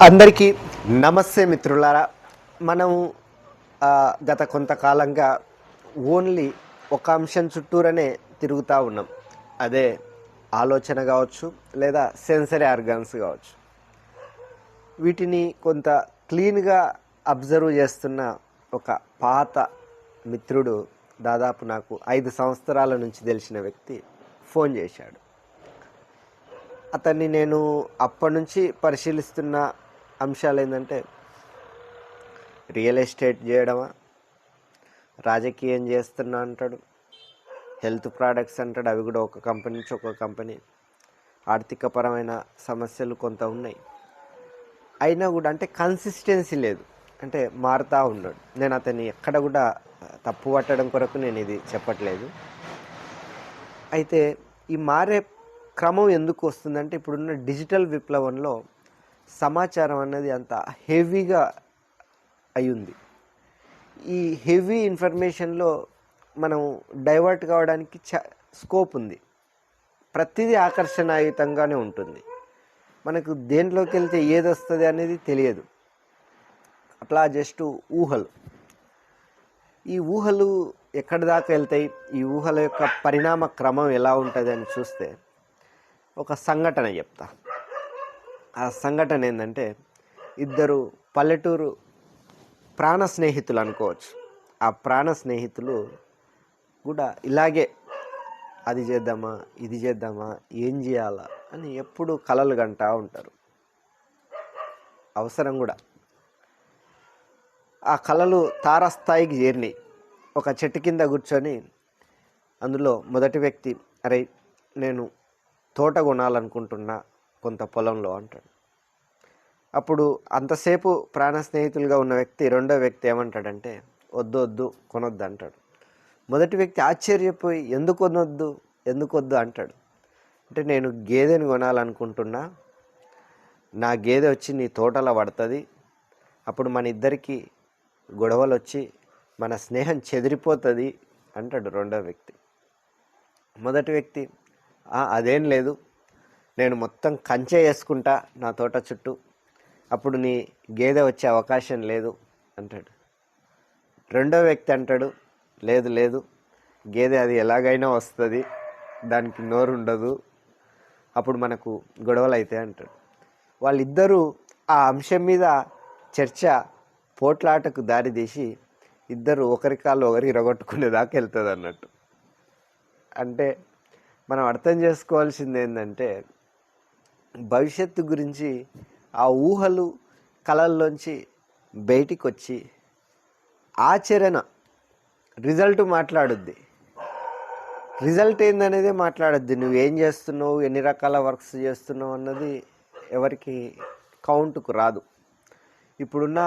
అందరికీ నమస్తే మిత్రులారా. మనం గత కొంతకాలంగా ఓన్లీ ఒక అంశం చుట్టూరనే తిరుగుతూ ఉన్నాం. అదే ఆలోచన కావచ్చు, లేదా సెన్సరీ ఆర్గాన్స్ కావచ్చు. వీటిని కొంత క్లీన్గా అబ్జర్వ్ చేస్తున్న ఒక పాత మిత్రుడు, దాదాపు నాకు 5 సంవత్సరాల నుంచి తెలిసిన వ్యక్తి ఫోన్ చేశాడు. అతన్ని నేను అప్పటి నుంచి పరిశీలిస్తున్న అంశాలు ఏంటంటే, రియల్ ఎస్టేట్ చేయడమా, రాజకీయం చేస్తున్నా అంటాడు, హెల్త్ ప్రోడక్ట్స్ అంటాడు, అవి కూడా ఒక కంపెనీ నుంచి ఒక కంపెనీ, ఆర్థికపరమైన సమస్యలు కొంత ఉన్నాయి. అయినా కూడా అంటే కన్సిస్టెన్సీ లేదు, అంటే మారుతూ ఉన్నాడు. నేను అతన్ని ఎక్కడ కూడా తప్పు పట్టడం కొరకు నేను ఇది చెప్పట్లేదు. అయితే ఈ మారే క్రమం ఎందుకు వస్తుందంటే, ఇప్పుడున్న డిజిటల్ విప్లవంలో సమాచారం అన్నది అంత హెవీగా అయ్యింది. ఈ హెవీ ఇన్ఫర్మేషన్లో మనం డైవర్ట్ కావడానికి స్కోప్ ఉంది. ప్రతిదీ ఆకర్షణాయుతంగానే ఉంటుంది. మనకు దేంట్లోకి వెళ్తే ఏది వస్తుంది అనేది తెలియదు. అట్లా జస్ట్ ఊహలు. ఈ ఊహలు ఎక్కడి దాకా వెళ్తాయి, ఈ ఊహల యొక్క పరిణామ క్రమం ఎలా ఉంటుంది అని చూస్తే ఒక సంఘటన చెప్తా. ఆ సంఘటన ఏంటంటే, ఇద్దరు పల్లెటూరు ప్రాణ స్నేహితులు అనుకోవచ్చు. ఆ ప్రాణ స్నేహితులు కూడా ఇలాగే అది చేద్దామా, ఇది చేద్దామా, ఏం చేయాలా అని ఎప్పుడు కలలు కంటూ ఉంటారు. అవసరం కూడా. ఆ కలలు తారస్థాయికి చేరినాయి. ఒక చెట్టు కింద కూర్చొని అందులో మొదటి వ్యక్తి, అరే నేను తోట కొనాలనుకుంటున్నా కొంత పొలంలో అంటాడు. అప్పుడు అంతసేపు ప్రాణ స్నేహితులుగా ఉన్న వ్యక్తి, రెండో వ్యక్తి ఏమంటాడంటే, వద్దు వద్దు కొనొద్దు అంటాడు. మొదటి వ్యక్తి ఆశ్చర్యపోయి ఎందుకు వద్దు అంటాడు. అంటే నేను గేదెని కొనాలనుకుంటున్నా, నా గేదె వచ్చి నీ తోటలో పడుతుంది, అప్పుడు మన ఇద్దరికి గొడవలు వచ్చి మన స్నేహం చెదిరిపోతుంది అంటాడు రెండో వ్యక్తి. మొదటి వ్యక్తి, అదేం లేదు, నేను మొత్తం కంచె వేసుకుంటా నా తోట చుట్టూ, అప్పుడు నీ గేదె వచ్చే అవకాశం లేదు అంటాడు. రెండో వ్యక్తి అంటాడు, లేదు లేదు, గేదె అది ఎలాగైనా వస్తుంది, దానికి నోరు ఉండదు, అప్పుడు మనకు గొడవలు అవుతాయి అంటాడు. వాళ్ళిద్దరూ ఆ అంశం మీద చర్చ పోట్లాటకు దారితీసి ఇద్దరు ఒకరి కాళ్ళు ఒకరికి ఇరగొట్టుకునేదాకా వెళ్తుంది అన్నట్టు. అంటే మనం అర్థం చేసుకోవాల్సింది ఏంటంటే, భవిష్యత్తు గురించి ఆ ఊహలు కళల్లోంచి బయటికి వచ్చి ఆచరణ, రిజల్ట్ మాట్లాడుద్ది. రిజల్ట్ ఏందనేదే మాట్లాడద్ది. నువ్వేం చేస్తున్నావు, ఎన్ని రకాల వర్క్స్ చేస్తున్నావు అన్నది ఎవరికి కౌంటుకు రాదు. ఇప్పుడున్న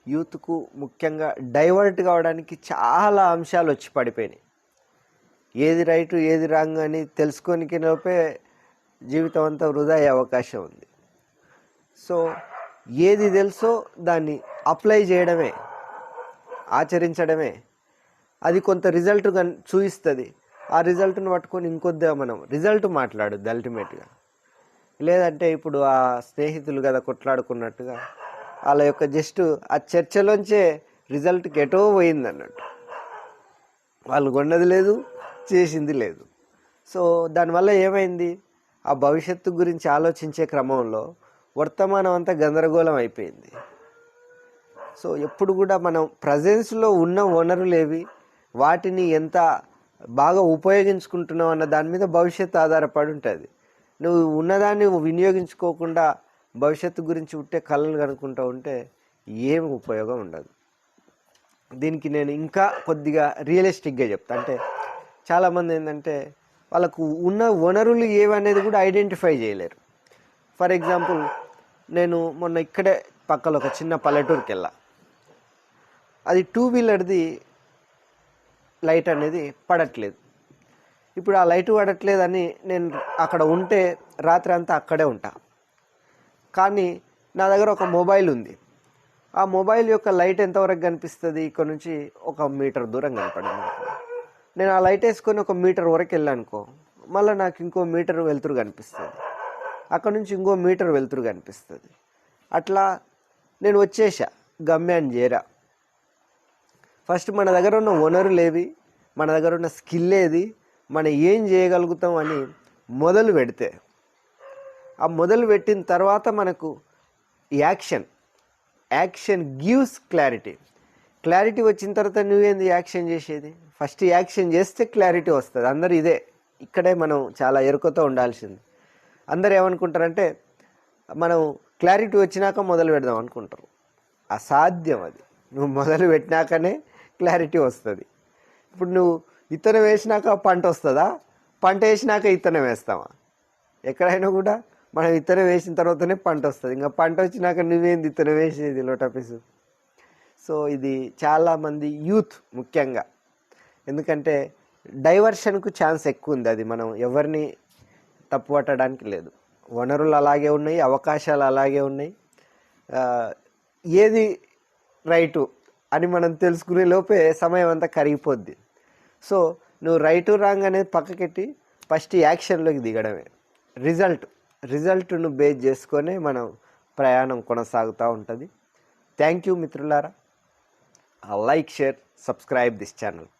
యూత్కు ముఖ్యంగా డైవర్ట్ కావడానికి చాలా అంశాలు వచ్చి పడిపోయినాయి. ఏది రైటు ఏది రాంగ్ అని తెలుసుకోనికి లోపే జీవితం అంతా వృధా అయ్యే అవకాశం ఉంది. సో ఏది తెలుసో దాన్ని అప్లై చేయడమే, ఆచరించడమే. అది కొంత రిజల్ట్ చూపిస్తుంది. ఆ రిజల్ట్ను పట్టుకొని ఇంకొద్దిగా మనం రిజల్ట్ మాట్లాడుద్ది అల్టిమేట్గా. లేదంటే ఇప్పుడు ఆ స్నేహితులు కదా కొట్లాడుకున్నట్టుగా వాళ్ళ యొక్క జస్ట్ ఆ చర్చలోంచే రిజల్ట్కి ఎటో పోయింది అన్నట్టు. వాళ్ళు కొన్నది లేదు, చేసింది లేదు. సో దానివల్ల ఏమైంది, ఆ భవిష్యత్తు గురించి ఆలోచించే క్రమంలో వర్తమానం అంతా గందరగోళం అయిపోయింది. సో ఎప్పుడు కూడా మనం ప్రజెన్స్లో ఉన్న వనరులేవి, వాటిని ఎంత బాగా ఉపయోగించుకుంటున్నావు అన్న దాని మీద భవిష్యత్తు ఆధారపడి ఉంటుంది. నువ్వు ఉన్నదాన్ని వినియోగించుకోకుండా భవిష్యత్తు గురించి ఉంటే కళలు కనుక్కుంటూ ఉంటే ఏమి ఉపయోగం ఉండదు. దీనికి నేను ఇంకా కొద్దిగా రియలిస్టిక్గా చెప్తా. అంటే చాలామంది ఏంటంటే, వాళ్ళకు ఉన్న వనరులు ఏవనేది కూడా ఐడెంటిఫై చేయలేరు. ఫర్ ఎగ్జాంపుల్, నేను మొన్న ఇక్కడే పక్కన ఒక చిన్న పల్లెటూరుకి వెళ్ళా. అది 2 వీలర్ది లైట్ అనేది పడట్లేదు. ఇప్పుడు ఆ లైట్ పడట్లేదని నేను అక్కడ ఉంటే రాత్రి అంతా అక్కడే ఉంటా. కానీ నా దగ్గర ఒక మొబైల్ ఉంది. ఆ మొబైల్ యొక్క లైట్ ఎంతవరకు కనిపిస్తుంది, ఇక్కడ నుంచి 1 మీటర్ దూరం కనపడింది. నేను ఆ లైట్ వేసుకొని 1 మీటర్ వరకు వెళ్ళానుకో, మళ్ళీ నాకు ఇంకో మీటర్ వెలుతురు కనిపిస్తుంది, అక్కడ నుంచి ఇంకో మీటర్ వెలుతురు కనిపిస్తుంది. అట్లా నేను వచ్చేసా, గమ్యాన్ని చేరా. ఫస్ట్ మన దగ్గర ఉన్న వనరులేవి, మన దగ్గర ఉన్న స్కిల్ ఏది, మనం ఏం చేయగలుగుతాం అని మొదలు పెడితే, ఆ మొదలు పెట్టిన తర్వాత మనకు యాక్షన్ గివ్స్ క్లారిటీ వచ్చిన తర్వాత నువ్వేంది యాక్షన్ చేసేది? ఫస్ట్ యాక్షన్ చేస్తే క్లారిటీ వస్తుంది. అందరు ఇక్కడే మనం చాలా ఎరుకతో ఉండాల్సింది. అందరు ఏమనుకుంటారంటే మనం క్లారిటీ వచ్చినాక మొదలు పెడదాం అనుకుంటారు. అసాధ్యం అది. నువ్వు మొదలు పెట్టినాకనే క్లారిటీ వస్తుంది. ఇప్పుడు నువ్వు విత్తనం వేసినాక పంట వస్తుందా? పంట వేసినాక విత్తనం వేస్తావా? ఎక్కడైనా కూడా మనం విత్తనం వేసిన తర్వాతనే పంట వస్తుంది. ఇంకా పంట వచ్చినాక నువ్వేంది విత్తనం వేసేది లోటపీసు? సో ఇది చాలామంది యూత్ ముఖ్యంగా, ఎందుకంటే డైవర్షన్కు ఛాన్స్ ఎక్కువ ఉంది. అది మనం ఎవరిని తప్పు పట్టడానికి లేదు. వనరులు అలాగే ఉన్నాయి, అవకాశాలు అలాగే ఉన్నాయి. ఏది రైటు అని మనం తెలుసుకునే లోపే సమయం అంతా కరిగిపోద్ది. సో నువ్వు రైటు రాంగ్ అనేది పక్కకెట్టి ఫస్ట్ యాక్షన్లోకి దిగడమే. రిజల్ట్ను బేస్ చేసుకొని మనం ప్రయాణం కొనసాగుతూ ఉంటుంది. థ్యాంక్ యూ మిత్రులారా. Like, share, subscribe this channel.